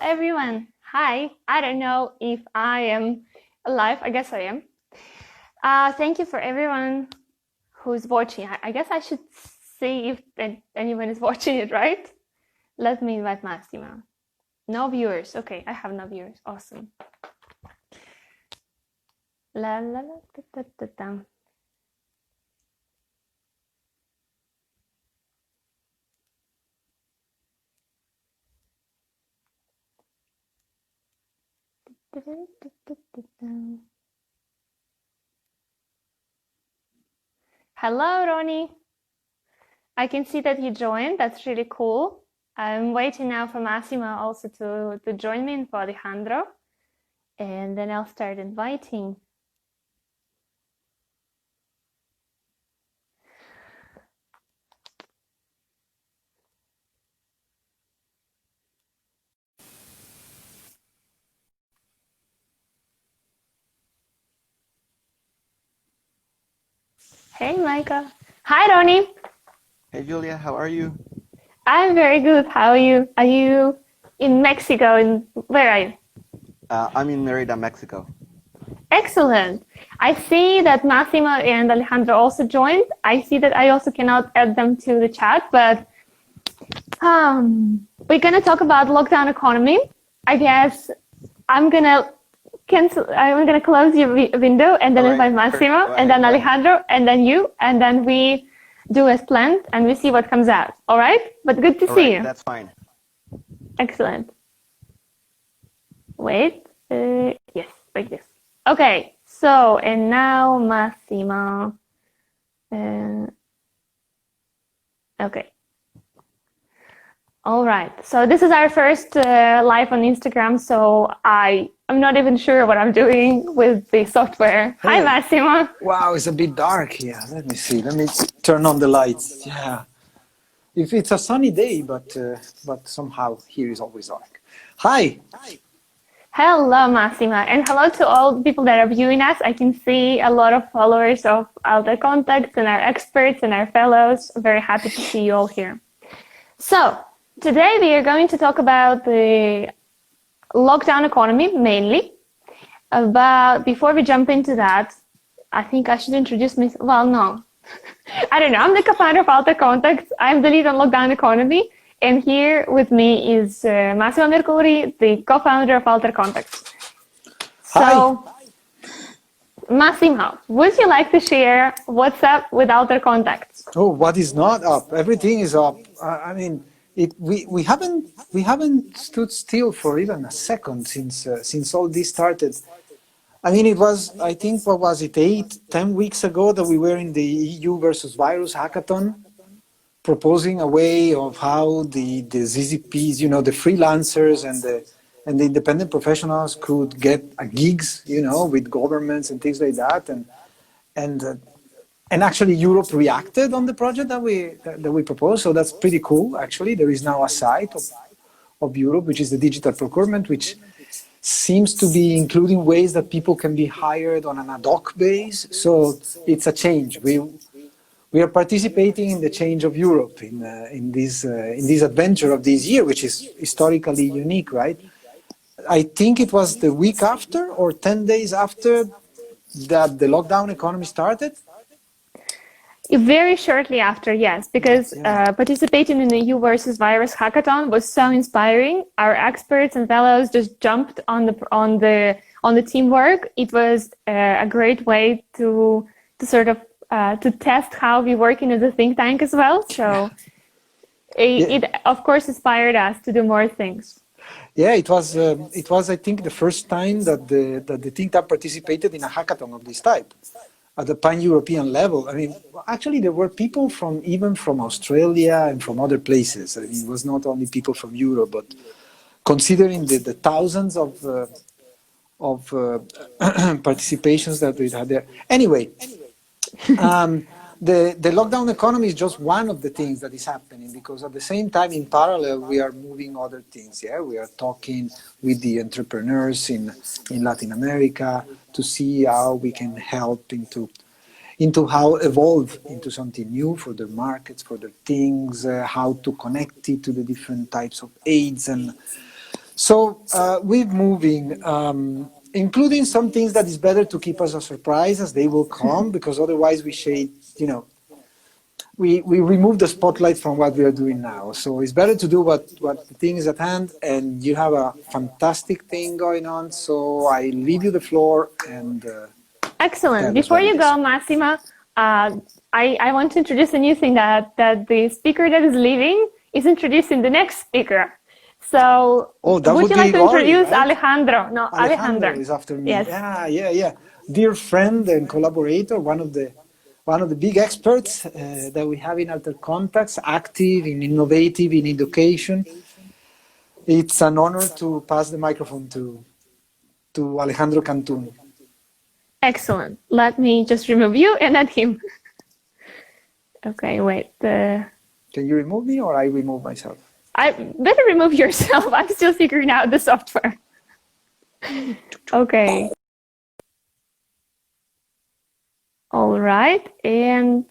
everyone. Hi. I don't know if I am alive. I guess I am. Thank you for everyone who's watching. I guess I should see if anyone is watching it, right? Let me invite Massimo. No viewers. Okay, I have no viewers. Awesome. La la la da, da, da, da. Hello, Rony. I can see that you joined. That's really cool. I'm waiting now for Massimo also to join me and for Alejandro. And then I'll start inviting. Hey, Micah. Hi, Rony. Hey Julia, how are you? I'm very good. How are you? Are you in Mexico? Where are you? I'm in Merida, Mexico. Excellent. I see that Massimo and Alejandro also joined. I see that I also cannot add them to the chat, but we're gonna talk about lockdown economy. I guess I'm gonna close your window and then invite Massimo and then Alejandro and then you, and then we do as planned and we see what comes out. All right? But good to see you. That's fine. Excellent. Wait. Yes, like this. Okay. So, and now Massimo. Okay. All right. So this is our first live on Instagram. So I'm not even sure what I'm doing with the software. Hey. Hi, Massimo. Wow, it's a bit dark here. Let me see. Let me turn on the lights. Yeah. If it's a sunny day, but somehow here is always dark. Hi. Hello, Massimo, and hello to all the people that are viewing us. I can see a lot of followers of AlterContacts and our experts and our fellows. I'm very happy to see you all here. So today we are going to talk about the lockdown economy mainly. But before we jump into that, I think I should introduce myself. Well, no, I don't know. I'm the co-founder of AlterContacts. I'm the lead on lockdown economy. And here with me is Massimo Mercuri, the co-founder of AlterContacts. So, hi. Massimo, would you like to share what's up with AlterContacts? Oh, what is not up? Everything is up. I mean, we haven't stood still for even a second since all this started. I mean, it was, I think, what was it, 10 weeks ago that we were in the EU versus virus hackathon, proposing a way of how the ZZPs, you know, the freelancers and the independent professionals could get gigs, you know, with governments and things like that, and actually Europe reacted on the project that we proposed. So that's pretty cool. Actually, there is now a site of Europe, which is the digital procurement, which seems to be including ways that people can be hired on an ad hoc base. So it's a change. We are participating in the change of Europe in this adventure of this year, which is historically unique, right? I think it was the week after or 10 days after that the lockdown economy started. Very shortly after, yes, because participating in the EU versus virus hackathon was so inspiring. Our experts and fellows just jumped on the teamwork. It was a great way to sort of to test how we work in as a think tank as well. So it of course inspired us to do more things. Yeah, it was I think the first time that the think tank participated in a hackathon of this type at the pan-European level. I mean, actually there were people even from Australia and from other places. I mean, it was not only people from Europe, but considering the thousands of participations that we had there. Anyway, the lockdown economy is just one of the things that is happening, because at the same time, in parallel, we are moving other things. Yeah, we are talking with the entrepreneurs in Latin America to see how we can help into how evolve into something new for their markets, for their things, how to connect it to the different types of aids. And So we're moving, including some things that is better to keep us a surprise as they will come, because otherwise we shade, we remove the spotlight from what we are doing now. So it's better to do what the thing is at hand, and you have a fantastic thing going on. So I leave you the floor and excellent. Before you go, Massimo, I want to introduce a new thing that the speaker that is leaving is introducing the next speaker. So would you like to introduce right? Alejandro? No, Alejandro is after me. Yes. Yeah. Dear friend and collaborator, one of the big experts that we have in AlterContacts, active in innovative in education. It's an honor to pass the microphone to Alejandro Kantun. Excellent. Let me just remove you and add him. Okay, wait. Can you remove me or I remove myself? I better remove yourself. I'm still figuring out the software. Okay. All right, and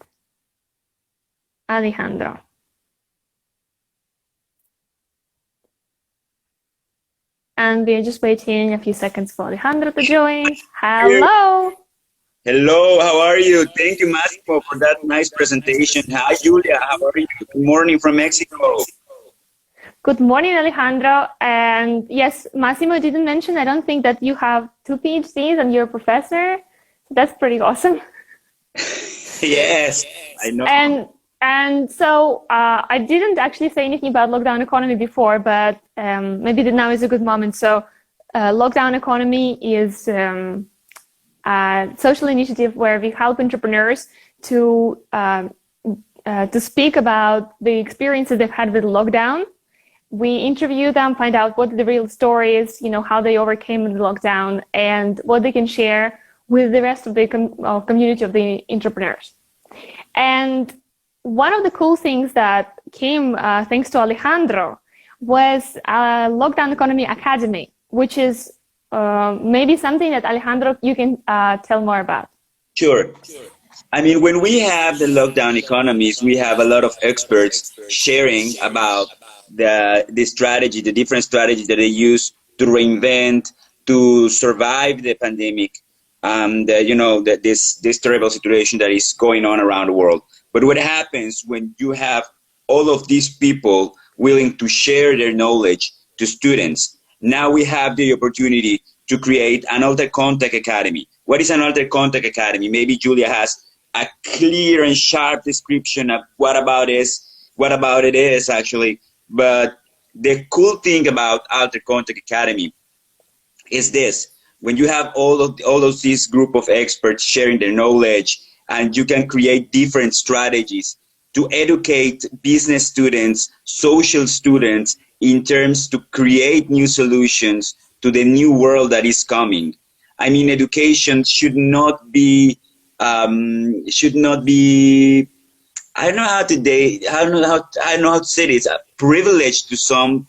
Alejandro. And we're just waiting a few seconds for Alejandro to join. Hello. Hello, how are you? Thank you, Massimo, for that nice presentation. Hi, Julia, how are you? Good morning from Mexico. Good morning, Alejandro. And yes, Massimo didn't mention, I don't think that you have 2 PhDs and you're a professor. That's pretty awesome. Yes, I know. And so I didn't actually say anything about Lockdown Economy before, but maybe now is a good moment. So Lockdown Economy is a social initiative where we help entrepreneurs to speak about the experiences they've had with lockdown. We interview them, find out what the real story is, how they overcame the lockdown and what they can share with the rest of the community of the entrepreneurs. And one of the cool things that came thanks to Alejandro was Lockdown Economy Academy, which is maybe something that Alejandro, you can tell more about. Sure. I mean, when we have the lockdown economies, we have a lot of experts sharing about the strategy, the different strategies that they use to reinvent, to survive the pandemic, this terrible situation that is going on around the world. But what happens when you have all of these people willing to share their knowledge to students? Now we have the opportunity to create an AlterContact Academy. What is an AlterContact Academy? Maybe Julia has a clear and sharp description of what about it is actually. But the cool thing about AlterContact Academy is this: when you have all of these group of experts sharing their knowledge, and you can create different strategies to educate business students, social students, in terms to create new solutions to the new world that is coming. I mean, education should not be I don't know how to say this, a privilege to some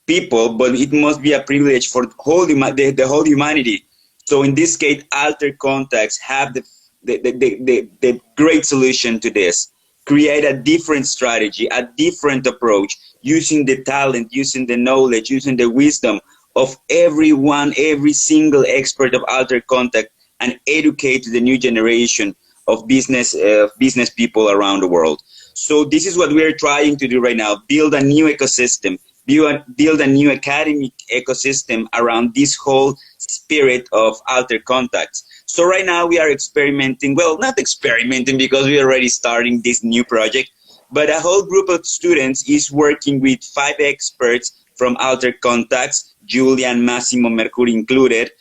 people, but it must be a privilege for the whole humanity. So in this case, AlterContacts have the great solution to this. Create a different strategy, a different approach, using the talent, using the knowledge, using the wisdom of everyone, every single expert of AlterContact, and educate the new generation of business people around the world. So this is what we are trying to do right now: build a new ecosystem, build a new academic ecosystem around this whole spirit of AlterContacts. So right now we are experimenting, well, not experimenting because we are already starting this new project, but a whole group of students is working with 5 experts from AlterContacts, Julia and Massimo Mercuri included.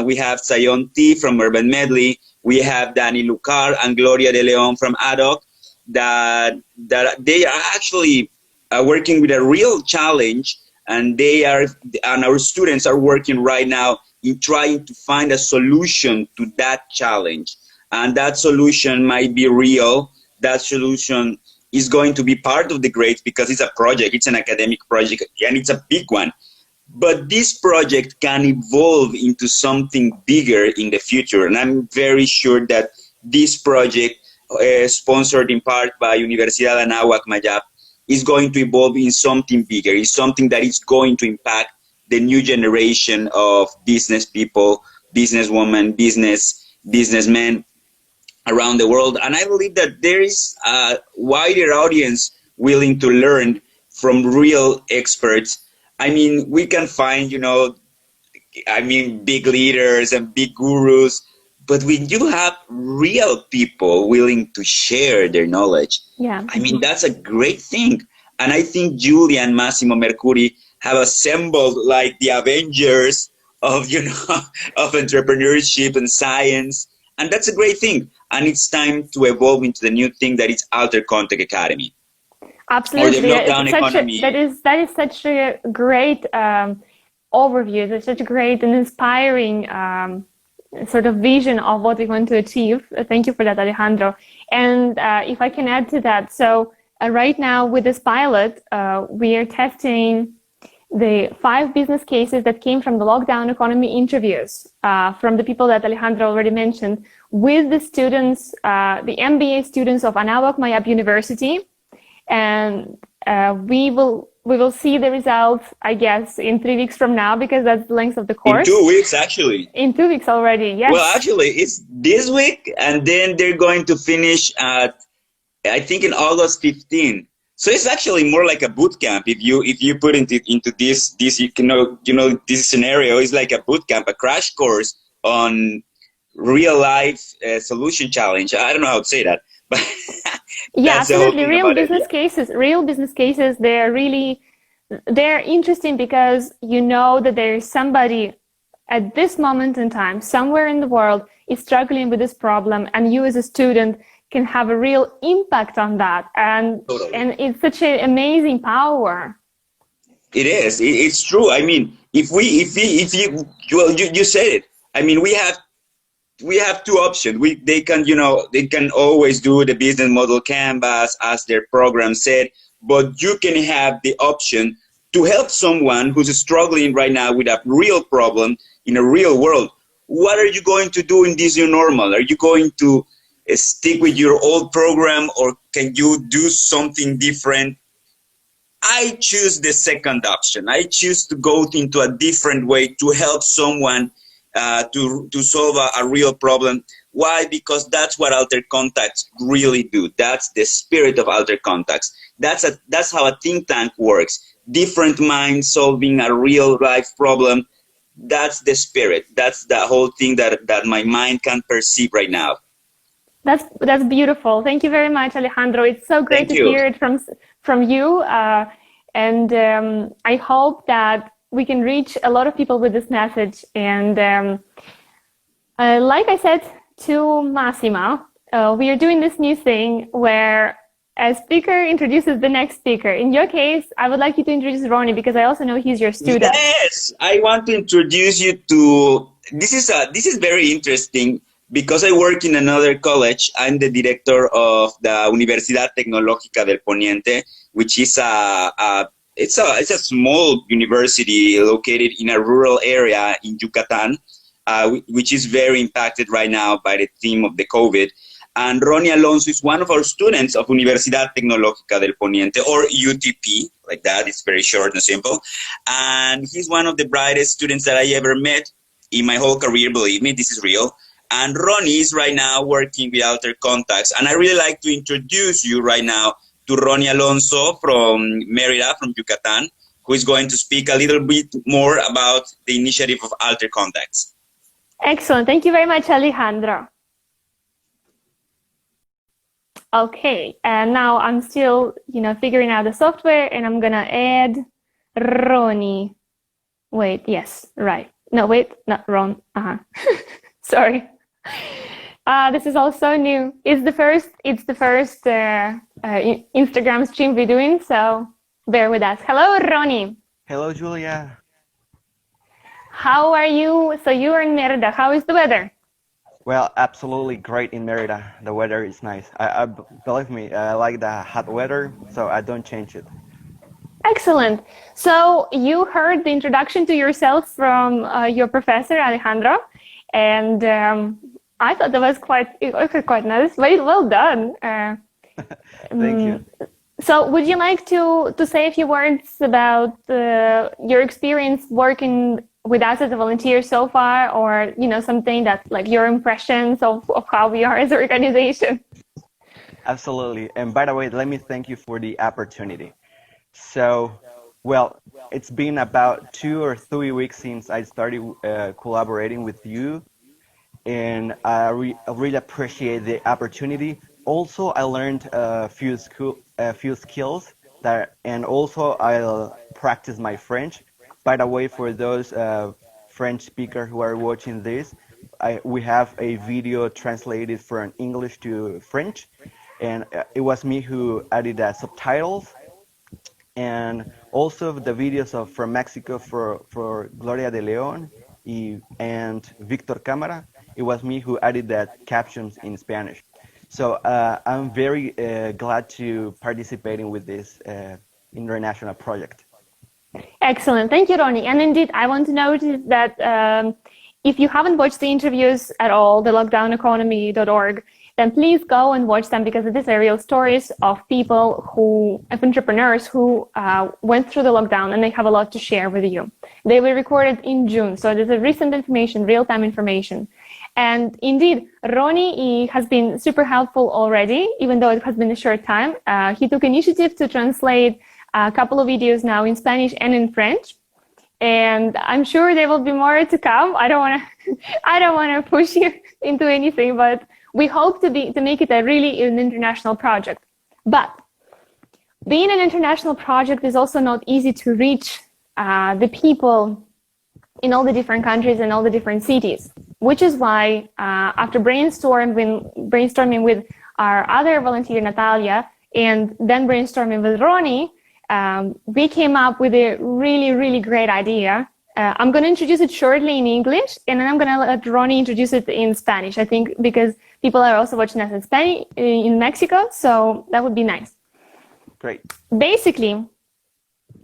We have Sayon T from Urban Medley. We have Danny Lucar and Gloria de Leon from ADOC, that they are actually working with a real challenge, and our students are working right now in trying to find a solution to that challenge. And that solution might be real. That solution is going to be part of the grades because it's a project, it's an academic project, and it's a big one. But this project can evolve into something bigger in the future. And I'm very sure that this project, sponsored in part by Universidad Anahuac Mayab, is going to evolve in something bigger, is something that is going to impact the new generation of business people, businesswomen, businessmen around the world. And I believe that there is a wider audience willing to learn from real experts. I mean, we can find, big leaders and big gurus, but we do have real people willing to share their knowledge. Yeah. I mean, that's a great thing. And I think Julia and Massimo Mercuri have assembled like the Avengers of, of entrepreneurship and science. And that's a great thing. And it's time to evolve into the new thing that is AlterContact Academy. Absolutely. Or the Lockdown Economy. That is such a great overview. That's such a great and inspiring sort of vision of what we want to achieve. Thank you for that, Alejandro. And if I can add to that, so right now with this pilot, we are testing the 5 business cases that came from the Lockdown Economy interviews from the people that Alejandro already mentioned with the students, the MBA students of Anahuac Mayab University. And we will see the results, I guess, in 3 weeks from now, because that's the length of the course. In 2 weeks, actually. In 2 weeks already, yes. Well, actually, it's this week, and then they're going to finish at, I think, in August 15. So it's actually more like a boot camp. If you put into this this scenario, is like a boot camp, a crash course on real life solution challenge. I don't know how to say that, but yeah, absolutely. Real business cases. They're interesting because you know that there is somebody at this moment in time, somewhere in the world, is struggling with this problem, and you as a student can have a real impact on that. And totally. And it's such an amazing power. It is. It's true. I mean, if you said it. I mean, we have 2 options. They can always do the business model canvas as their program said, but you can have the option to help someone who's struggling right now with a real problem in a real world. What are you going to do in this new normal? Are you going to stick with your old program, or can you do something different? I choose the second option. I choose to go into a different way to help someone to solve a real problem. Why? Because that's what AlterContacts really do. That's the spirit of AlterContacts. That's how a think tank works. Different minds solving a real life problem. That's the spirit. That's the whole thing that my mind can perceive right now. That's beautiful. Thank you very much, Alejandro. It's so great to hear it from you. And I hope that we can reach a lot of people with this message. And like I said to Massimo, we are doing this new thing where a speaker introduces the next speaker. In your case, I would like you to introduce Rony, because I also know he's your student. Yes, I want to introduce you to, this is very interesting. Because I work in another college, I'm the director of the Universidad Tecnológica del Poniente, which is it's a small university located in a rural area in Yucatan, which is very impacted right now by the theme of the COVID. And Rony Alonzo is one of our students of Universidad Tecnológica del Poniente, or UTP, like that. It's very short and simple. And he's one of the brightest students that I ever met in my whole career. Believe me, this is real. And Rony is right now working with AlterContacts. And I really like to introduce you right now to Rony Alonzo from Merida, from Yucatan, who is going to speak a little bit more about the initiative of AlterContacts. Excellent. Thank you very much, Alejandro. Okay, and now I'm still, figuring out the software, and I'm gonna add Rony. Wait, yes, right. No, wait, not Ron. Sorry. This is also new. It's the first Instagram stream we're doing, so bear with us. Hello, Rony. Hello, Julia. How are you? So you are in Merida. How is the weather? Well, absolutely great in Merida. The weather is nice. Believe me, I like the hot weather, so I don't change it. Excellent. So you heard the introduction to yourself from your professor, Alejandro, and I thought that was quite nice. Well done. Thank you. So would you like to say a few words about your experience working with us as a volunteer so far, or something that like your impressions of how we are as an organization? Absolutely. And by the way, let me thank you for the opportunity. So, well, it's been about 2 or 3 weeks since I started collaborating with you, and I really appreciate the opportunity. Also, I learned a few skills and also I'll practice my French. By the way, for those French speakers who are watching this, we have a video translated from English to French, and it was me who added the subtitles, and also the videos from Mexico for Gloria de Leon and Victor Cámara. It was me who added that captions in Spanish. So I'm very glad to participating with this international project. Excellent. Thank you, Rony. And indeed, I want to note that if you haven't watched the interviews at all, the lockdowneconomy.org, then please go and watch them, because these are real stories of people of entrepreneurs who went through the lockdown, and they have a lot to share with you. They were recorded in June, so there's a recent information, real-time information. And indeed, Rony has been super helpful already, even though it has been a short time. He took initiative to translate a couple of videos now in Spanish and in French. And I'm sure there will be more to come. I don't want to push you into anything, but we hope to make it an international project. But being an international project is also not easy to reach the people in all the different countries and all the different cities, which is why after brainstorming with our other volunteer, Natalia, and then brainstorming with Rony, we came up with a really, really great idea. I'm going to introduce it shortly in English, and then I'm going to let Rony introduce it in Spanish, I think, because people are also watching us in Spanish in Mexico, so that would be nice. Great. Basically,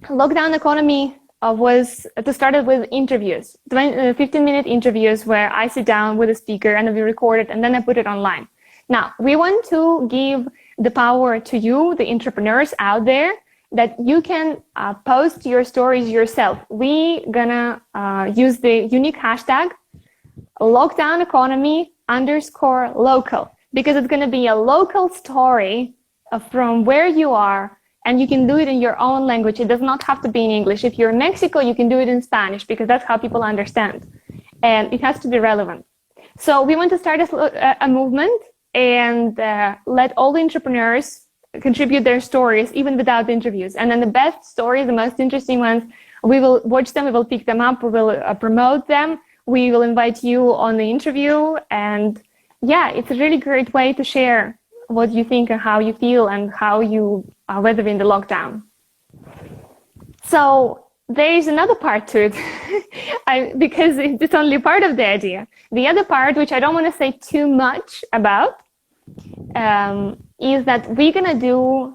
Lockdown Economy was to start with interviews, 15-minute interviews where I sit down with a speaker and we record it, and then I put it online. Now, we want to give the power to you, the entrepreneurs out there, that you can post your stories yourself. We gonna use the unique hashtag lockdowneconomy_local, because it's gonna be a local story from where you are, and you can do it in your own language. It does not have to be in English. If you're in Mexico, you can do it in Spanish, because that's how people understand. And it has to be relevant. So we want to start a movement and let all the entrepreneurs contribute their stories, even without interviews. And then the best stories, the most interesting ones, we will watch them, we will pick them up, we will promote them, we will invite you on the interview. And yeah, it's a really great way to share what you think and how you feel and how you are weathering the lockdown. So there is another part to it, because it's only part of the idea. The other part, which I don't want to say too much about, is that we're going to do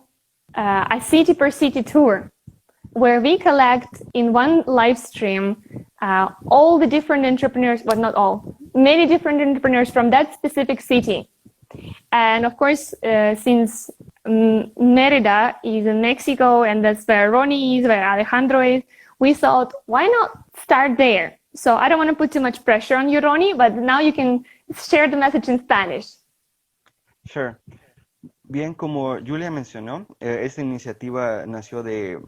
a city per city tour, where we collect in one live stream all the different entrepreneurs, but not all, many different entrepreneurs from that specific city. And of course, since Mérida is in Mexico, and that's where Rony is, where Alejandro is, we thought, why not start there? So I don't want to put too much pressure on you, Rony, but now you can share the message in Spanish. Sure. Bien, como Julia mencionó, esta iniciativa nació de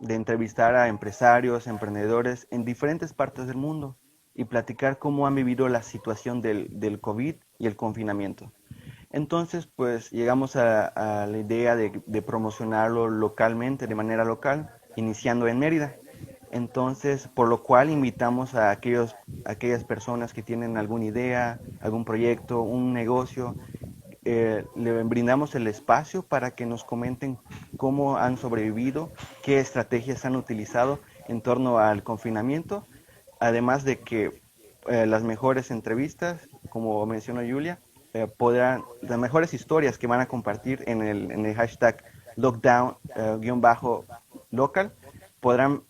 entrevistar a empresarios, emprendedores en diferentes partes del mundo y platicar cómo han vivido la situación del COVID y el confinamiento. Entonces, pues llegamos a la idea de promocionarlo localmente, de manera local, iniciando en Mérida. Entonces, por lo cual invitamos a aquellas personas que tienen alguna idea, algún proyecto, un negocio. Le brindamos el espacio para que nos comenten cómo han sobrevivido, qué estrategias han utilizado en torno al confinamiento, además de que las mejores entrevistas, como mencionó Julia, las mejores historias que van a compartir en el hashtag lockdown-local, podrán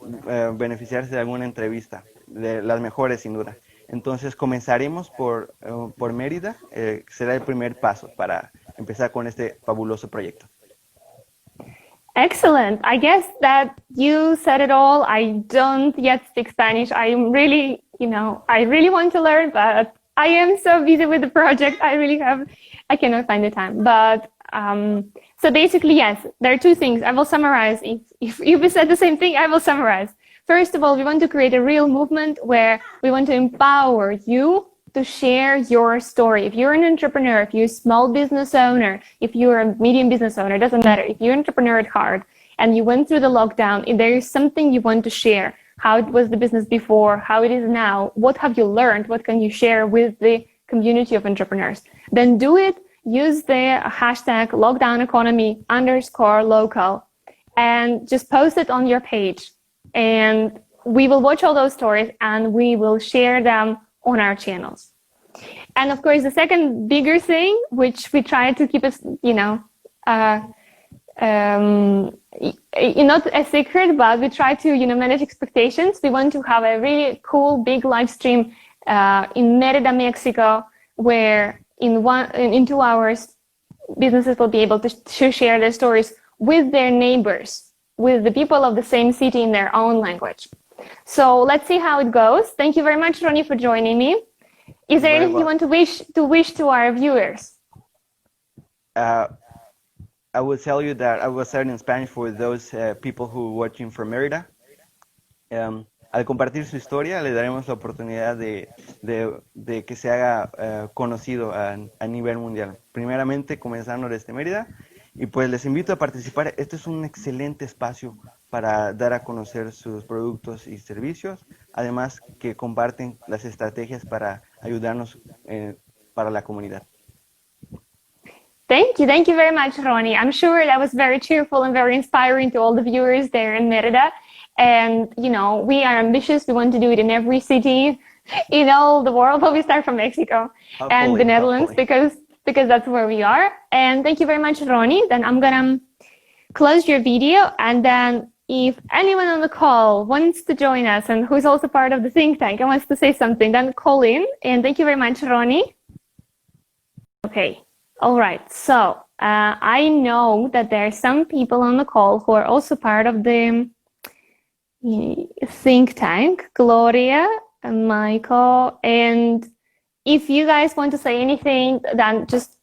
beneficiarse de alguna entrevista, de las mejores sin duda. Entonces comenzaremos por Mérida, será el primer paso para empezar con este fabuloso proyecto. Excellent. I guess that you said it all. I don't yet speak Spanish. I'm really, I really want to learn, but I am so busy with the project. I cannot find the time. But so basically, yes, there are two things. I will summarize. If you said the same thing, I will summarize. First of all, we want to create a real movement where we want to empower you to share your story. If you're an entrepreneur, if you're a small business owner, if you're a medium business owner, it doesn't matter. If you're an entrepreneur at heart and you went through the lockdown, if there is something you want to share, how it was the business before, how it is now, what have you learned, what can you share with the community of entrepreneurs, then do it. Use the hashtag Lockdown Economy _local and just post it on your page. And we will watch all those stories and we will share them on our channels. And of course, the second bigger thing, which we try to keep it, not a secret, but we try to, manage expectations. We want to have a really cool, big live stream in Merida, Mexico, where in 2 hours, businesses will be able to share their stories with their neighbors, with the people of the same city in their own language. So let's see how it goes. Thank you very much, Rony, for joining me. Is there anything you want to wish to our viewers? I will tell you that I will start in Spanish for those people who are watching from Merida. Al compartir su historia, le daremos la oportunidad de que se haga conocido a nivel mundial. Primeramente, comenzando desde Mérida. Y pues les invito a participar. Este es un excelente espacio para dar a conocer sus productos y servicios, además que comparten las estrategias para ayudarnos para la comunidad. Thank you very much, Rony. I'm sure that was very cheerful and very inspiring to all the viewers there in Merida. And, we are ambitious. We want to do it in every city in all the world, but we start from Mexico and the Netherlands because that's where we are. And thank you very much, Rony. Then I'm going to close your video. And then if anyone on the call wants to join us and who's also part of the think tank and wants to say something, then call in. And thank you very much, Rony. Okay. All right. So I know that there are some people on the call who are also part of the think tank, Gloria and Michael. And if you guys want to say anything, then just,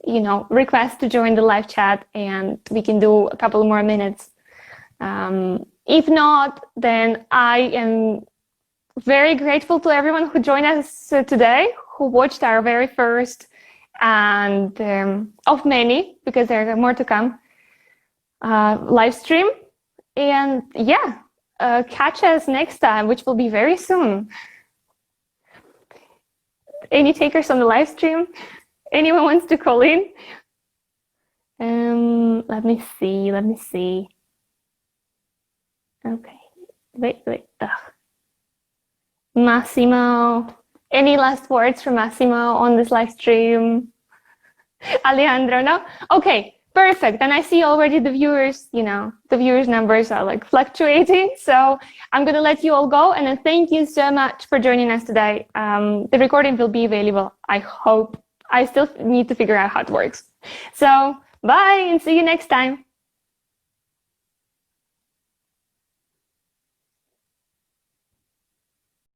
request to join the live chat and we can do a couple more minutes. If not, then I am very grateful to everyone who joined us today, who watched our very first and of many, because there are more to come, live stream. And yeah, catch us next time, which will be very soon. Any takers on the live stream? Anyone wants to call in? Let me see. Okay. Wait. Massimo. Any last words from Massimo on this live stream? Alejandro, no? Okay, perfect. And I see already the viewers, the viewers numbers are fluctuating. So I'm going to let you all go. And then thank you so much for joining us today. The recording will be available, I hope. I still need to figure out how it works. So bye and see you next time.